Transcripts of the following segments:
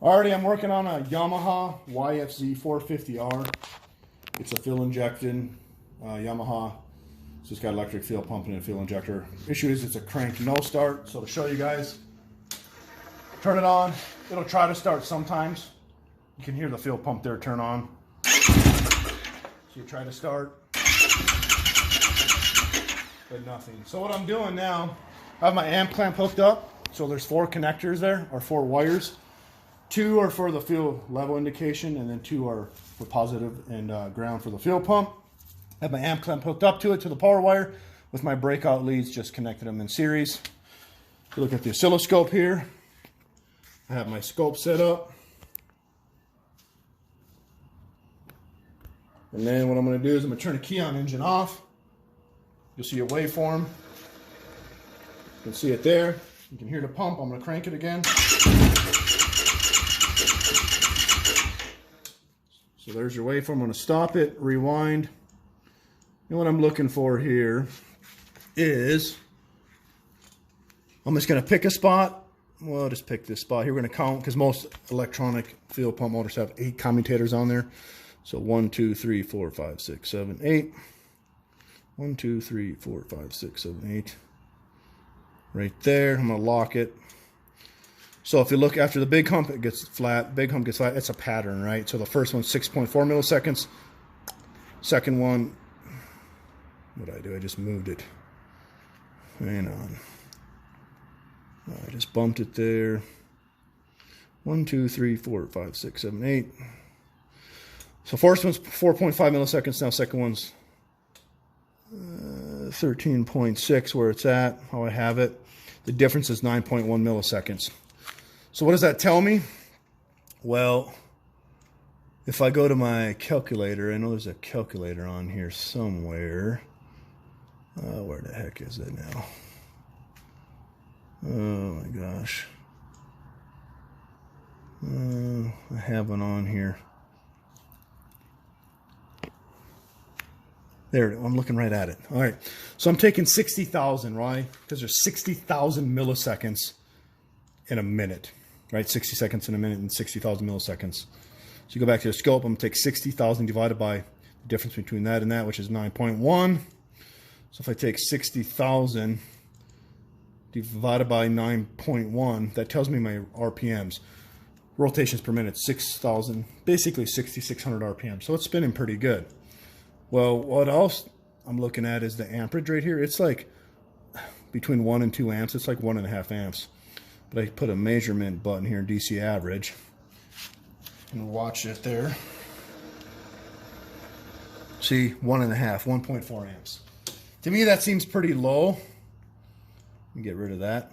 Alrighty, I'm working on a Yamaha YFZ450R. It's a fuel injected Yamaha. So it's got electric fuel pump and a fuel injector. Issue is it's a crank no start. So to show you guys, turn it on. It'll try to start sometimes. You can hear the fuel pump there turn on. So you try to start, but nothing. So what I'm doing now, I have my amp clamp hooked up. So there's 4 connectors there, or 4 wires. 2 are for the fuel level indication, and then 2 are for positive and ground for the fuel pump. I have my amp clamp hooked up to it, to the power wire, with my breakout leads, just connected them in series. If you look at the oscilloscope here, I have my scope set up. And then what I'm going to do is I'm going to turn the key on engine off. You'll see a waveform. You can see it there. You can hear the pump. I'm going to crank it again. So there's your waveform. I'm going to stop it, rewind. And what I'm looking for here is, I'm just going to pick a spot. Well, I'll just pick this spot here. We're going to count, because most electronic fuel pump motors have 8 commutators on there. So 1, 2, 3, 4, 5, 6, 7, 8. 1, 2, 3, 4, 5, 6, 7, 8. Right there. I'm going to lock it. So if you look after the big hump, it gets flat. Big hump gets flat. It's a pattern, right? So the first one's 6.4 milliseconds. Second one, what did I do? I just moved it. Hang on. I just bumped it there. 1, 2, 3, 4, 5, 6, 7, 8. So first one's 4.5 milliseconds. Now second one's 13.6 where it's at, how I have it. The difference is 9.1 milliseconds. So what does that tell me? Well, if I go to my calculator, I know there's a calculator on here somewhere. Where the heck is it now? Oh my gosh. I have one on here. There, I'm looking right at it. All right, so I'm taking 60,000, right? Because there's 60,000 milliseconds in a minute, right? 60 seconds in a minute and 60,000 milliseconds. So you go back to the scope, I'm gonna take 60,000 divided by the difference between that and that, which is 9.1. So if I take 60,000 divided by 9.1, that tells me my RPMs. Rotations per minute, 6,000, basically 6,600 RPM. So it's spinning pretty good. Well, what else I'm looking at is the amperage right here. It's like between 1 and 2 amps. It's like 1.5 amps. But I put a measurement button here, DC average, and watch it there. See, 1.5, 1.4 amps. To me, that seems pretty low. Let me get rid of that.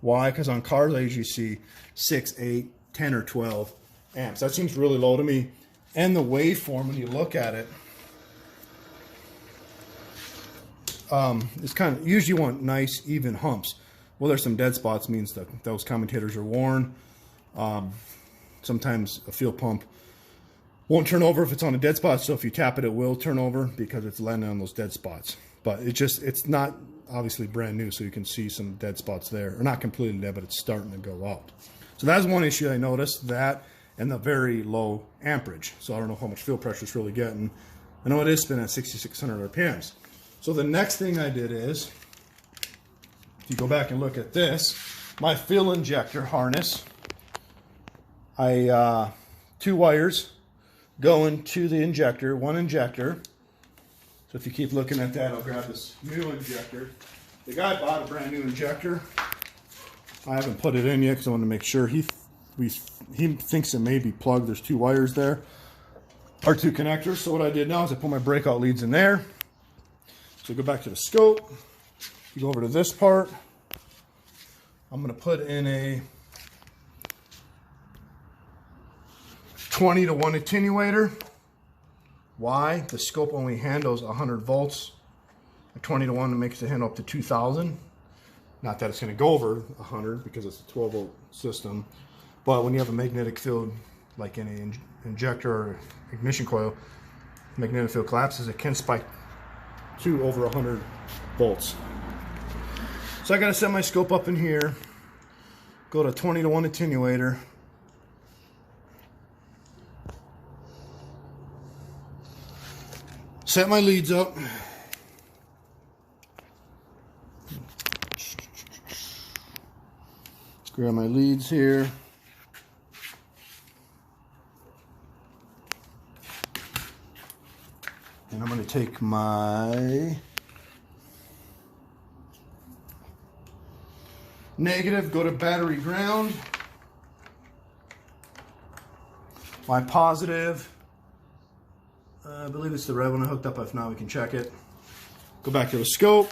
Why? Because on cars, I usually see 6, 8, 10, or 12 amps. That seems really low to me. And the waveform, when you look at it, it's kind of, usually you want nice even humps. Well, there's some dead spots, means that those commutators are worn. Sometimes a fuel pump won't turn over if it's on a dead spot, so if you tap it, it will turn over because it's landing on those dead spots. But it's not obviously brand new, so you can see some dead spots there, or not completely dead, but it's starting to go out. So that's one issue I noticed, that and the very low amperage. So I don't know how much fuel pressure it's really getting. I know it is spinning at 6,600 RPMs. So the next thing I did is, if you go back and look at this, my fuel injector harness, 2 wires going to the injector, 1 injector. So if you keep looking at that, I'll grab this new injector. The guy bought a brand new injector. I haven't put it in yet because I want to make sure. He thinks it may be plugged. There's 2 wires there, or 2 connectors. So what I did now is I put my breakout leads in there. So go back to the scope, you go over to this part. I'm going to put in a 20 to 1 attenuator. Why? The scope only handles 100 volts. A 20 to 1 makes it handle up to 2,000. Not that it's going to go over 100 because it's a 12 volt system. But when you have a magnetic field, like in an injector or ignition coil, magnetic field collapses, it can spike to over 100 volts. So I got to set my scope up in here, go to 20 to 1 attenuator, Set my leads up. Grab my leads here. And I'm going to take my negative, go to battery ground. My positive, I believe it's the red one I hooked up. If not, we can check it. Go back to the scope.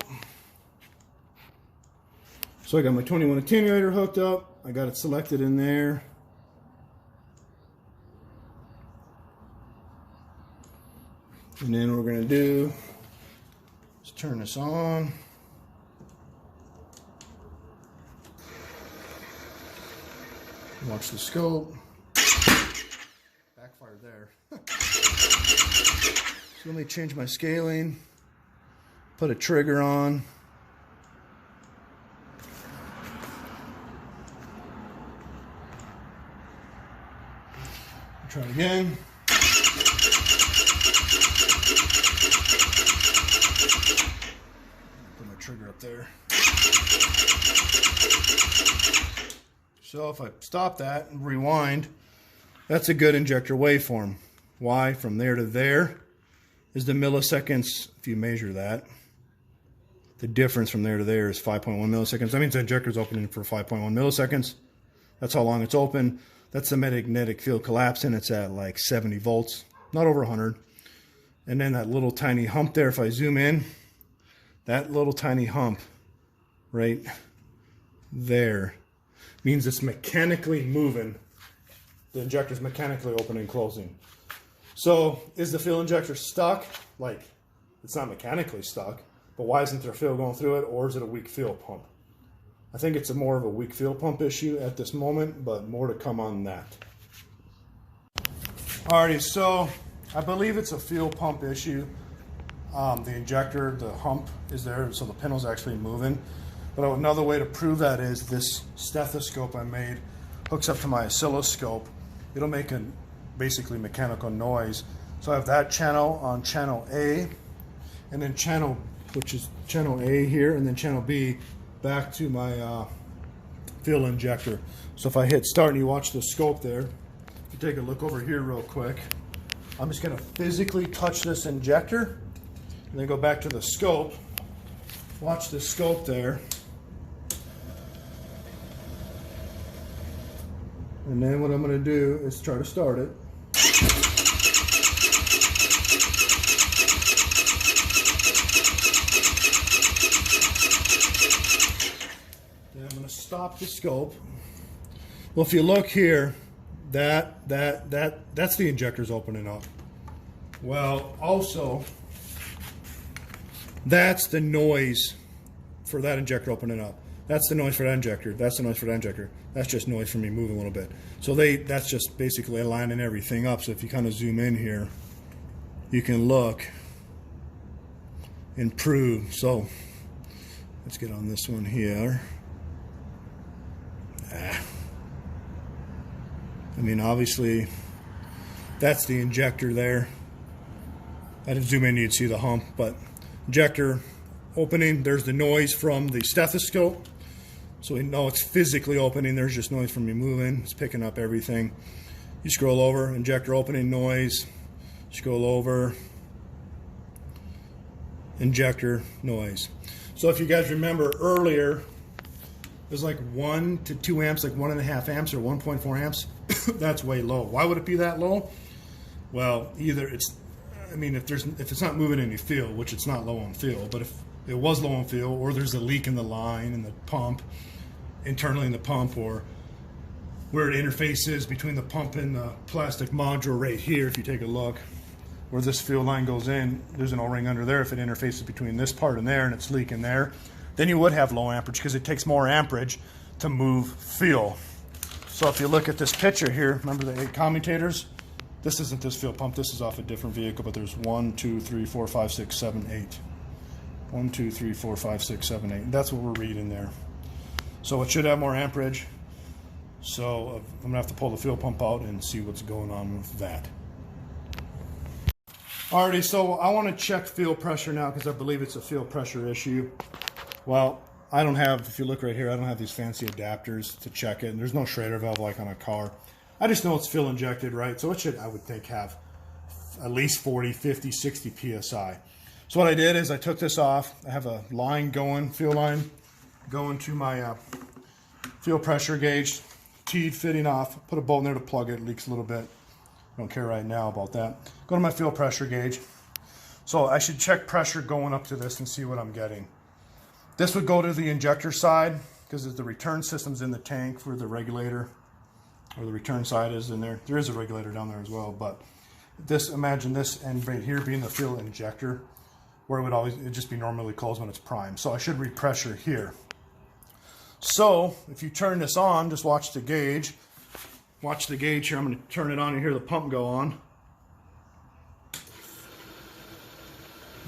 So I got my 21 attenuator hooked up. I got it selected in there. And then what we're going to do is turn this on. Watch the scope. Backfired there. So let me change my scaling. Put a trigger on. Try it again. Put my trigger up there. So if I stop that and rewind, that's a good injector waveform. Why? From there to there is the milliseconds. If you measure that, the difference from there to there is 5.1 milliseconds. That means the injector is opening for 5.1 milliseconds. That's how long it's open. That's the magnetic field collapsing. It's at like 70 volts, not over 100. And then that little tiny hump there, if I zoom in, that little tiny hump right there means it's mechanically moving. The injector's mechanically opening and closing. So is the fuel injector stuck? Like, it's not mechanically stuck, but why isn't there fuel going through it? Or is it a weak fuel pump? I think it's more of a weak fuel pump issue at this moment, but more to come on that. Alrighty, so I believe it's a fuel pump issue. The injector, the hump is there, so the pinwheel's actually moving. But another way to prove that is this stethoscope I made hooks up to my oscilloscope. It'll make a basically mechanical noise. So I have that channel on channel A, and then channel, which is channel A here, and then channel B back to my fuel injector. So if I hit start and you watch the scope there, if you take a look over here real quick, I'm just going to physically touch this injector and then go back to the scope. Watch the scope there. And then what I'm going to do is try to start it. Stop the scope. Well, if you look here, that's the injector's opening up. Well, also, that's the noise for that injector opening up. That's the noise for that injector. That's the noise for that injector. That's just noise for me moving a little bit. So that's just basically aligning everything up. So if you kind of zoom in here, you can look and prove. So let's get on this one here. I mean, obviously, that's the injector there. I didn't zoom in, you'd see the hump, but injector opening, there's the noise from the stethoscope. So we know it's physically opening, there's just noise from me moving, it's picking up everything. You scroll over, injector opening noise, scroll over, injector noise. So if you guys remember earlier, it was like 1 to 2 amps, like 1.5 amps or 1.4 amps. That's way low. Why would it be that low? Well, either it's, I mean, if it's not moving any fuel, which it's not low on fuel, but if it was low on fuel, or there's a leak in the line in the pump, internally in the pump, or where it interfaces between the pump and the plastic module right here, if you take a look, where this fuel line goes in, there's an O-ring under there. If it interfaces between this part and there and it's leaking there, then you would have low amperage because it takes more amperage to move fuel. So if you look at this picture here, remember the 8 commutators? This isn't this fuel pump, this is off a different vehicle, but there's 1, 2, 3, 4, 5, 6, 7, 8. 1, 2, 3, 4, 5, 6, 7, 8. That's what we're reading there. So it should have more amperage. So I'm gonna have to pull the fuel pump out and see what's going on with that. Alrighty, so I want to check fuel pressure now because I believe it's a fuel pressure issue. Well, I don't have, if you look right here, I don't have these fancy adapters to check it. And there's no Schrader valve like on a car. I just know it's fuel injected, right? So it should, I would think, have at least 40, 50, 60 PSI. So what I did is I took this off. I have a line going, fuel line going to my fuel pressure gauge, teed fitting off. Put a bolt in there to plug it. It leaks a little bit. Don't care right now about that. Go to my fuel pressure gauge. So I should check pressure going up to this and see what I'm getting. This would go to the injector side because the return system's in the tank for the regulator, or the return side is in there. There is a regulator down there as well, but this, imagine this end right here being the fuel injector, where it'd just be normally closed when it's prime. So I should read pressure here. So if you turn this on, just watch the gauge. Watch the gauge here. I'm going to turn it on and hear the pump go on.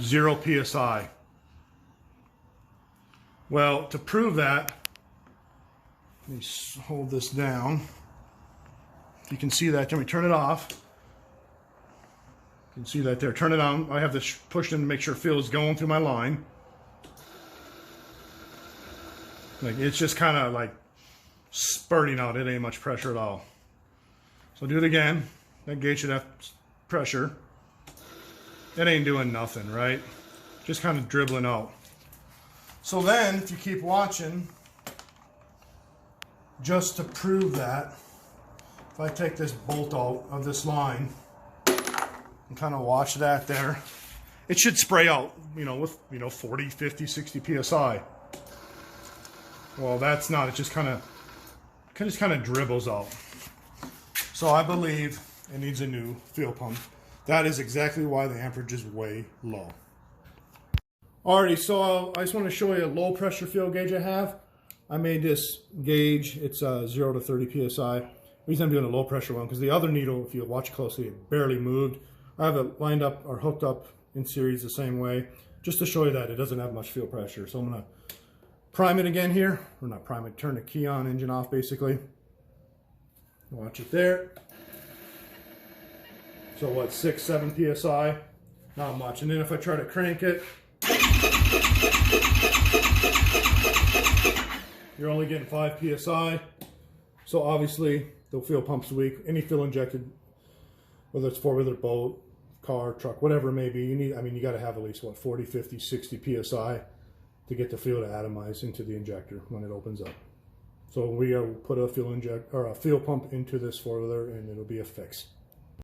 0 PSI. Well, to prove that, let me hold this down. You can see that. Let me turn it off. You can see that there. Turn it on. I have this pushed in to make sure fuel is going through my line. Like, it's just kind of like spurting out. It ain't much pressure at all. So do it again. That gauge should have pressure. It ain't doing nothing, right? Just kind of dribbling out. So then, if you keep watching, just to prove that, if I take this bolt out of this line and kind of watch that there, it should spray out, with 40, 50, 60 psi. Well, that's not. It just kind of dribbles out. So I believe it needs a new fuel pump. That is exactly why the amperage is way low. Alrighty, so I just want to show you a low pressure fuel gauge I have. I made this gauge. It's 0 to 30 psi. The reason I'm doing a low pressure one because the other needle, if you watch closely, it barely moved. I have it lined up or hooked up in series the same way, just to show you that it doesn't have much fuel pressure. So I'm going to prime it again here, or not prime it, turn the key on, engine off basically. Watch it there. So what, 6, 7 psi? Not much. And then if I try to crank it, you're only getting 5 psi. So obviously the fuel pump's weak. Any fuel injected, whether it's four-wheeler, boat, car, truck, whatever it may be, you got to have at least what, 40, 50, 60 psi to get the fuel to atomize into the injector when it opens up. So we put a fuel pump into this four-wheeler and it'll be a fix.